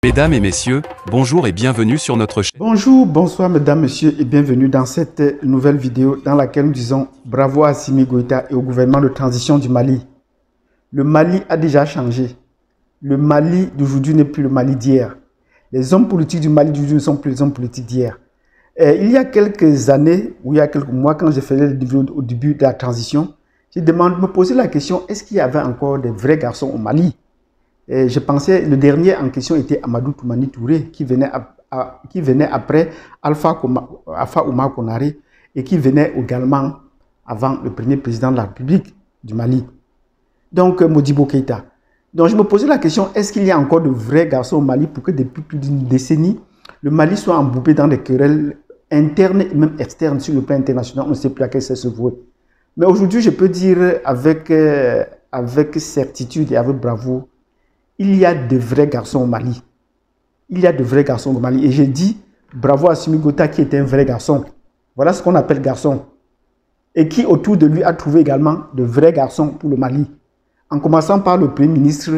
Mesdames et messieurs, bonjour et bienvenue sur notre chaîne. Bonjour, bonsoir mesdames, messieurs et bienvenue dans cette nouvelle vidéo dans laquelle nous disons bravo à Assimi Goïta et au gouvernement de transition du Mali. Le Mali a déjà changé. Le Mali d'aujourd'hui n'est plus le Mali d'hier. Les hommes politiques du Mali d'aujourd'hui ne sont plus les hommes politiques d'hier. Il y a quelques années, ou il y a quelques mois, quand je faisais le vidéo au début de la transition, me posais la question, est-ce qu'il y avait encore des vrais garçons au Mali? Et je pensais, le dernier en question était Amadou Toumani Touré, qui venait après Alpha Oumar Konaré et qui venait également avant le premier président de la République du Mali, donc Modibo Keïta. Donc je me posais la question, est-ce qu'il y a encore de vrais garçons au Mali pour que depuis plus d'une décennie, le Mali soit embourbé dans des querelles internes et même externes sur le plan international? On ne sait plus à quel c'est se vouer. Mais aujourd'hui, je peux dire avec certitude et avec bravoure, il y a de vrais garçons au Mali. Il y a de vrais garçons au Mali. Et j'ai dit bravo à Assimi Goïta qui est un vrai garçon. Voilà ce qu'on appelle garçon. Et qui autour de lui a trouvé également de vrais garçons pour le Mali. En commençant par le Premier ministre,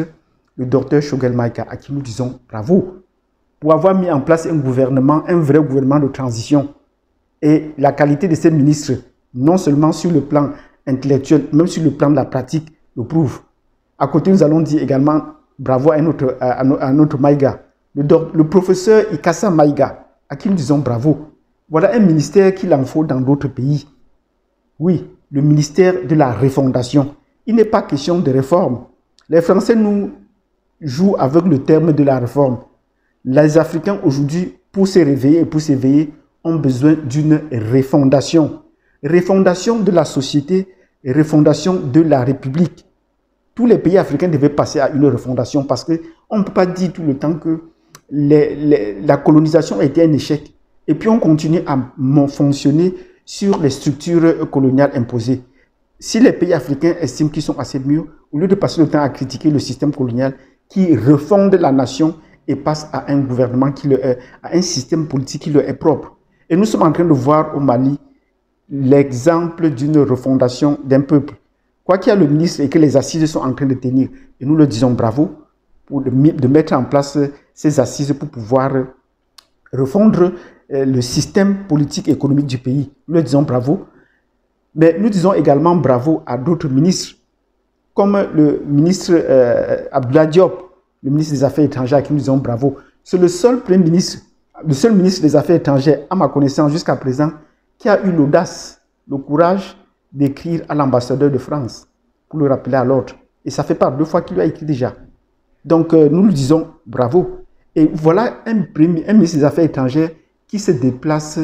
le docteur Choguel Maïga, à qui nous disons bravo pour avoir mis en place un gouvernement, un vrai gouvernement de transition. Et la qualité de ces ministres, non seulement sur le plan intellectuel, même sur le plan de la pratique, le prouve. À côté, nous allons dire également bravo à un autre Maïga, le professeur Ikassa Maïga, à qui nous disons bravo. Voilà un ministère qu'il en faut dans d'autres pays. Oui, le ministère de la refondation. Il n'est pas question de réforme. Les Français nous jouent avec le terme de la réforme. Les Africains aujourd'hui, pour se réveiller et pour s'éveiller, ont besoin d'une refondation. Refondation de la société, refondation de la République. Tous les pays africains devaient passer à une refondation parce qu'on ne peut pas dire tout le temps que la colonisation a été un échec. Et puis on continue à fonctionner sur les structures coloniales imposées. Si les pays africains estiment qu'ils sont assez mûrs, au lieu de passer le temps à critiquer le système colonial qui refonde la nation et passe à un gouvernement, à un système politique qui leur est propre. Et nous sommes en train de voir au Mali l'exemple d'une refondation d'un peuple. Quoi qu'il y a le ministre et que les assises sont en train de tenir, et nous le disons bravo, de mettre en place ces assises pour pouvoir refondre le système politique et économique du pays. Nous le disons bravo. Mais nous disons également bravo à d'autres ministres, comme le ministre Abdoulaye Diop, le ministre des Affaires étrangères, à qui nous disons bravo. C'est le seul ministre des Affaires étrangères, à ma connaissance jusqu'à présent, qui a eu l'audace, le courage d'écrire à l'ambassadeur de France pour le rappeler à l'ordre. Et ça fait pas 2 fois qu'il lui a écrit déjà. Donc nous lui disons bravo. Et voilà un ministre des Affaires étrangères qui se déplace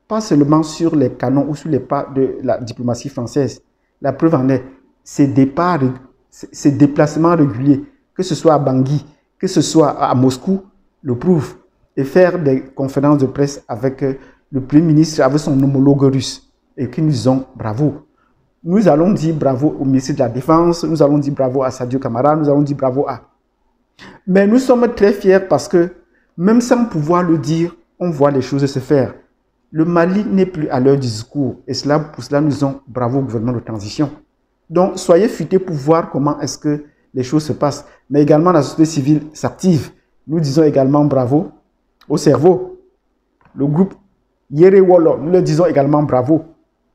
pas seulement sur les canons ou sur les pas de la diplomatie française. La preuve en est, ces déplacements réguliers, que ce soit à Bangui, que ce soit à Moscou, le prouvent. Et faire des conférences de presse avec le Premier ministre, avec son homologue russe, et qui nous disons bravo. Nous allons dire bravo au ministre de la Défense, nous allons dire bravo à Sadio Kamara, nous allons dire bravo à... Mais nous sommes très fiers parce que, même sans pouvoir le dire, on voit les choses se faire. Le Mali n'est plus à leur discours. Et pour cela, nous disons bravo au gouvernement de transition. Donc, soyez futés pour voir comment est-ce que les choses se passent. Mais également, la société civile s'active. Nous disons également bravo au cerveau. Le groupe Yerewolo, nous le disons également bravo.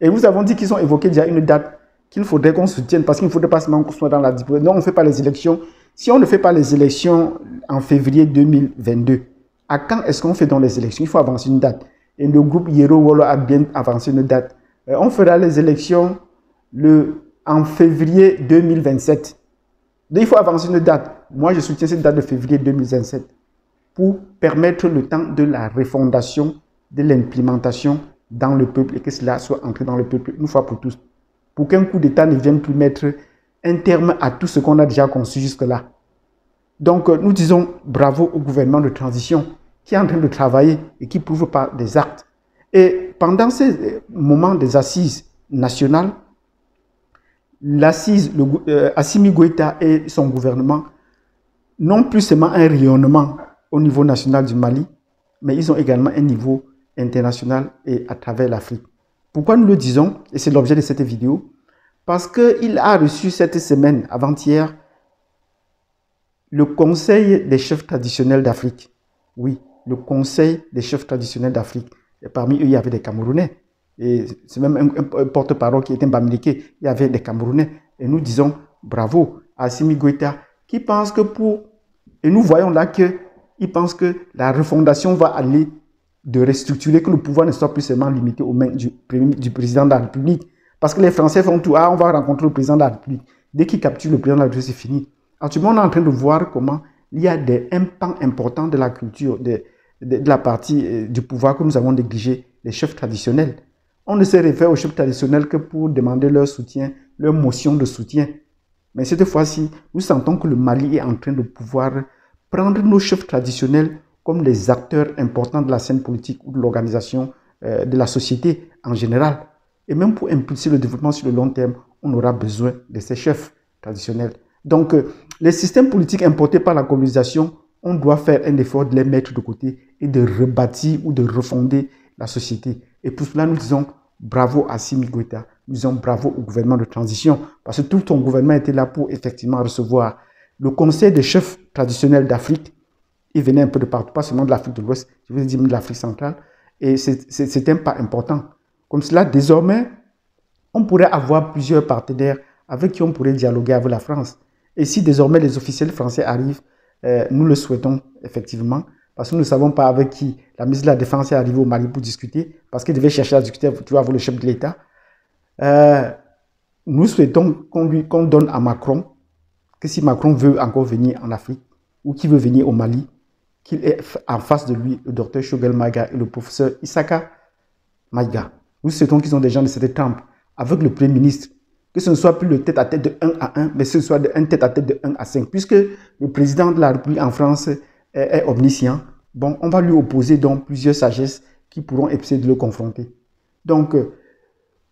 Et nous avons dit qu'ils ont évoqué déjà une date qu'il faudrait qu'on soutienne parce qu'il ne faudrait pas seulement qu'on soit dans la diplomatie. Non, on ne fait pas les élections. Si on ne fait pas les élections en février 2022, à quand est-ce qu'on fait dans les élections? Il faut avancer une date. Et le groupe Yerewolo a bien avancé une date. On fera les élections en février 2027. Donc il faut avancer une date. Moi, je soutiens cette date de février 2027 pour permettre le temps de la refondation, de l'implémentation dans le peuple et que cela soit entré dans le peuple une fois pour tous. Pour qu'un coup d'État ne vienne plus mettre un terme à tout ce qu'on a déjà conçu jusque-là. Donc, nous disons bravo au gouvernement de transition qui est en train de travailler et qui prouve par des actes. Et pendant ces moments des assises nationales, Assimi Goïta et son gouvernement n'ont plus seulement un rayonnement au niveau national du Mali, mais ils ont également un niveau international et à travers l'Afrique. Pourquoi nous le disons, et c'est l'objet de cette vidéo? Parce qu'il a reçu cette semaine, avant-hier, le Conseil des chefs traditionnels d'Afrique. Oui, le Conseil des chefs traditionnels d'Afrique. Et parmi eux, il y avait des Camerounais. Et c'est même un porte-parole qui était Mbamileke. Il y avait des Camerounais. Et nous disons bravo à Assimi Goïta qui pense que Et nous voyons là qu'il pense que la refondation va aller de restructurer, que le pouvoir ne soit plus seulement limité aux mains du président de la République. Parce que les Français font tout. Ah, on va rencontrer le président de la République. Dès qu'ils capturent le président de la République, c'est fini. Actuellement, on est en train de voir comment il y a un pan important de la culture, de la partie du pouvoir que nous avons négligé, les chefs traditionnels. On ne se réfère aux chefs traditionnels que pour demander leur soutien, leur motion de soutien. Mais cette fois-ci, nous sentons que le Mali est en train de pouvoir prendre nos chefs traditionnels comme les acteurs importants de la scène politique ou de l'organisation de la société en général. Et même pour impulser le développement sur le long terme, on aura besoin de ces chefs traditionnels. Donc, les systèmes politiques importés par la colonisation, on doit faire un effort de les mettre de côté et de rebâtir ou de refonder la société. Et pour cela, nous disons bravo à Assimi Goïta, nous disons bravo au gouvernement de transition, parce que tout ton gouvernement était là pour effectivement recevoir le conseil des chefs traditionnels d'Afrique. Ils venaient un peu de partout, pas seulement de l'Afrique de l'Ouest, je veux dire de l'Afrique centrale. Et c'est un pas important. Comme cela, désormais, on pourrait avoir plusieurs partenaires avec qui on pourrait dialoguer avec la France. Et si désormais les officiels français arrivent, nous le souhaitons effectivement, parce que nous ne savons pas avec qui la ministre de la Défense est arrivée au Mali pour discuter, parce qu'il devait chercher à discuter avec le chef de l'État. Nous souhaitons qu'on donne à Macron, que si Macron veut encore venir en Afrique, ou qu'il veut venir au Mali, qu'il ait en face de lui le docteur Choguel Maïga et le professeur Issaka Maïga. Nous souhaitons qu'ils ont des gens de cette trempe avec le Premier ministre, que ce ne soit plus le tête-à-tête de 1 à 1, mais ce soit un tête-à-tête de 1 à 5, puisque le président de la République en France est omniscient. Bon, on va lui opposer donc plusieurs sagesses qui pourront essayer de le confronter. Donc,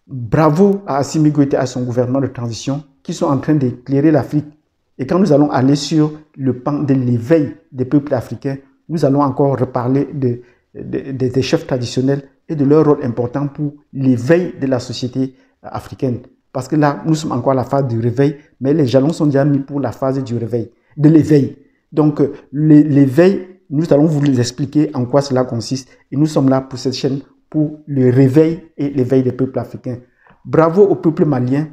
bravo à Assimi Goïta et à son gouvernement de transition qui sont en train d'éclairer l'Afrique. Et quand nous allons aller sur le pan de l'éveil des peuples africains, nous allons encore reparler des chefs traditionnels et de leur rôle important pour l'éveil de la société africaine. Parce que là, nous sommes encore à la phase du réveil, mais les jalons sont déjà mis pour la phase du réveil, de l'éveil. Donc, l'éveil, nous allons vous expliquer en quoi cela consiste. Et nous sommes là pour cette chaîne, pour le réveil et l'éveil des peuples africains. Bravo au peuple malien,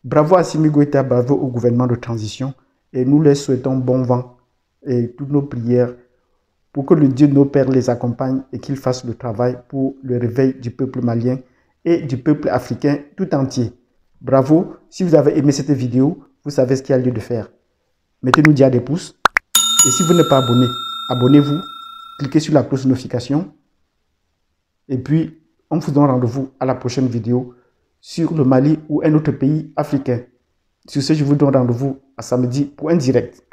bravo à Assimi Goïta, bravo au gouvernement de transition. Et nous leur souhaitons bon vent et toutes nos prières pour que le Dieu de nos pères les accompagne et qu'il fasse le travail pour le réveil du peuple malien et du peuple africain tout entier. Bravo, si vous avez aimé cette vidéo, vous savez ce qu'il y a lieu de faire. Mettez-nous déjà des pouces. Et si vous n'êtes pas abonné, abonnez-vous, cliquez sur la cloche de notification. Et puis, on vous donne rendez-vous à la prochaine vidéo sur le Mali ou un autre pays africain. Sur ce, je vous donne rendez-vous à samedi pour un direct.